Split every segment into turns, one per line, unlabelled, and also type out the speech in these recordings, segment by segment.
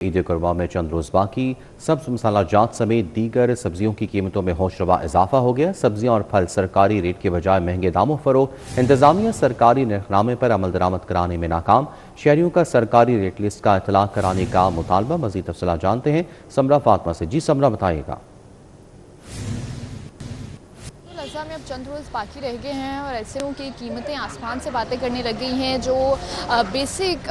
ईद कुर्बान में चंद रोज बाकी सब्ज मसाला जात समेत दीगर सब्जियों की कीमतों में होशरबा इजाफा हो गया। सब्जियां और फल सरकारी रेट के बजाय महंगे दामों फरोख्त। इंतजामिया सरकारी निर्खनामे पर अमल दरामद कराने में नाकाम। शहरियों का सरकारी रेट लिस्ट का इतलाक कराने का मुतालबा। मजीद तफसीलात जानते हैं समरा फातमा से। जी समरा, बताइएगा।
में अब चंद रोज़ बाकी रह गए हैं और ऐसे की कीमतें आसमान से बातें करने लग गई हैं। जो बेसिक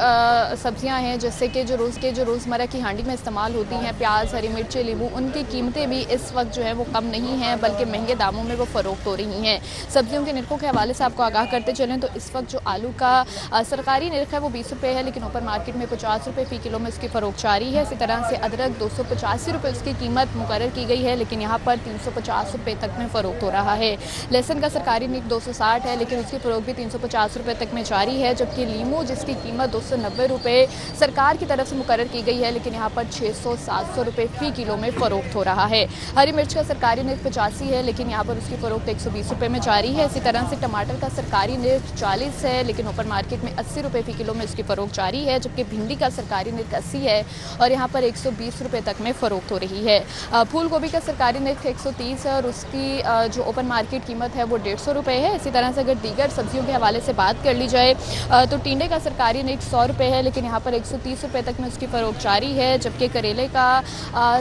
सब्जियां हैं, जैसे कि जो रोज़मर्रा की हांडी में इस्तेमाल होती हैं, प्याज, हरी मिर्च, नींबू, उनकी कीमतें भी इस वक्त जो है वो कम नहीं हैं, बल्कि महंगे दामों में वो फ़रोख्त हो रही हैं। सब्जियों के निर्खों के हवाले से आपको आगाह करते चलें तो इस वक्त जो आलू का सरकारी निर्ख है वो 20 रुपये है, लेकिन ओपन मार्केट में 50 रुपये फ़ी किलो में उसकी फ़रोख्त जारी है। इसी तरह से अदरक 285 रुपये उसकी कीमत मुकर्रर की गई है, लेकिन यहाँ पर 350 रुपये तक में फ़रोख्त हो रहा है। लहसुन का सरकारी निर्ख 260 है, लेकिन उसकी फ़रोख्त भी 350 रुपये तक में जारी है। जबकि लीमू जिसकी कीमत 290 रुपये सरकार की तरफ से मुकर्रर की गई है, लेकिन यहाँ पर 600-700 रुपये फ़ी किलो में फ़रोख्त हो रहा है। हरी मिर्च का सरकारी निर्ख 85 है, लेकिन यहाँ पर उसकी फ़रोख्त 120 रुपये में जारी है। इसी तरह से टमाटर का सरकारी निर्ख 40 है, लेकिन ओपन मार्केट में 80 रुपये फ़ी किलो में उसकी फ़रोख्त जारी है। जबकि भिंडी का सरकारी निर्ख 80 है और यहाँ पर 120 रुपये तक में फ़रोख्त हो रही है। फूल गोभी का सरकारी निर्ख 130 है और उसकी जो ओपन मार्केट कीमत है वो 150 रुपये है। इसी तरह से अगर दीगर सब्जियों के हवाले से बात कर ली जाए तो टिंडे का सरकारी निर्ख 100 रुपये है, लेकिन यहाँ पर 130 रुपये तक में उसकी फ़रोख्त जारी है। जबकि करेले का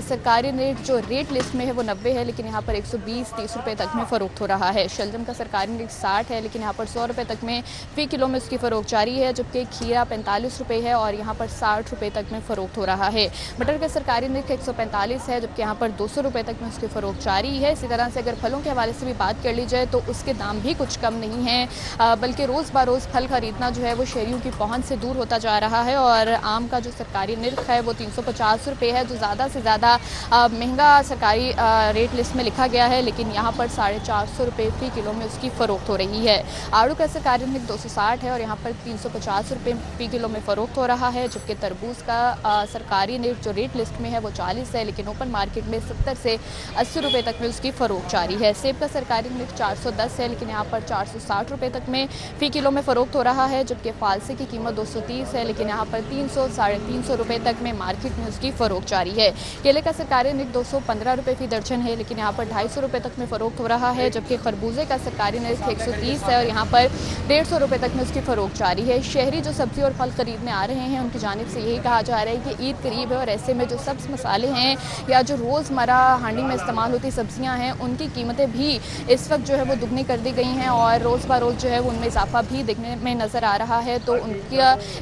सरकारी निर्ख जो रेट लिस्ट में है वो 90 है, लेकिन यहाँ पर 120-30 रुपये तक में फ़रोख्त हो रहा है। शलजम का सरकारी निर्ख 60 है, लेकिन यहाँ पर 100 रुपये तक में फ़ी किलो में उसकी फ़रोख्त जारी है। जबकि खीरा 45 रुपये है और यहाँ पर 60 रुपये तक में फ़रोख्त हो रहा है। मटर का सरकारी निर्ख 145 है, जबकि यहाँ पर 200 रुपये तक में उसकी फ़रोख्त जारी है। इसी तरह से अगर फलों के हवाले से भी बात कर ली जाए तो उसके दाम भी कुछ कम नहीं है, बल्कि रोज़ बरोज़ फल खरीदना जो है वो शहरियों की पहुंच से दूर होता जा रहा है। और आम का जो सरकारी निर्ख है वो 350 रुपये है, जो ज़्यादा से ज़्यादा महंगा सरकारी रेट लिस्ट में लिखा गया है, लेकिन यहाँ पर 450 रुपये फ़ी किलो में उसकी फ़रोख्त हो रही है। आड़ू का सरकारी निर्ख 260 है और यहाँ पर 350 रुपये फ़ी किलो में फ़रोख्त हो रहा है। जबकि तरबूज का सरकारी निर्ख जो रेट लिस्ट में है वो 40 है, लेकिन ओपन मार्केट में 70 से 80 रुपये तक में उसकी फ़रोख्त जारी है। सेब का सरकारी निर्ख 410 है, लेकिन यहाँ पर 460 रुपये तक में फ़ी किलो में फ़रोख्त हो रहा है। जबकि फालसे की कीमत 230 है, लेकिन यहाँ पर 300-350 रुपये तक में मार्केट में उसकी फ़रोख्त जारी है। केले का सरकारी निर्ख 215 रुपये फ़ी दर्जन है, लेकिन यहाँ पर 250 रुपये तक में फ़रोख्त हो रहा है। जबकि खरबूजे का सरकारी निर्ख 130 है और यहाँ पर 150 रुपये तक में उसकी फ़रोख्त जारी है। शहरी जो सब्ज़ी और फल खरीदने आ रहे हैं उनकी जानिब से यही कहा जा रहा है कि ईद करीब है और ऐसे में जो सब्ज़ मसाले हैं या जो रोज़मर्रा हांडी में इस्तेमाल होती सब्ज़ियाँ हैं उनकी कीमतें भी इस वक्त जो है वो दुगनी कर दी गई हैं और रोज़ बरोज़ जो है उनमें इजाफा भी देखने में नज़र आ रहा है। तो उनकी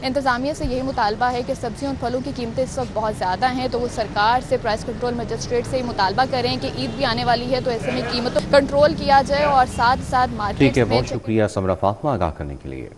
इंतज़ामिया से यही मुतालबा है कि सब्जियों और फलों की कीमतें इस वक्त बहुत ज़्यादा हैं, तो वो सरकार से प्राइस कंट्रोल मजिस्ट्रेट से ही मुतालबा करें कि ईद भी आने वाली है, तो ऐसे में कीमतों कंट्रोल किया जाए और साथ साथ मार्केट।
ठीक है, बहुत शुक्रिया समरा फातमा आगाह करने के लिए।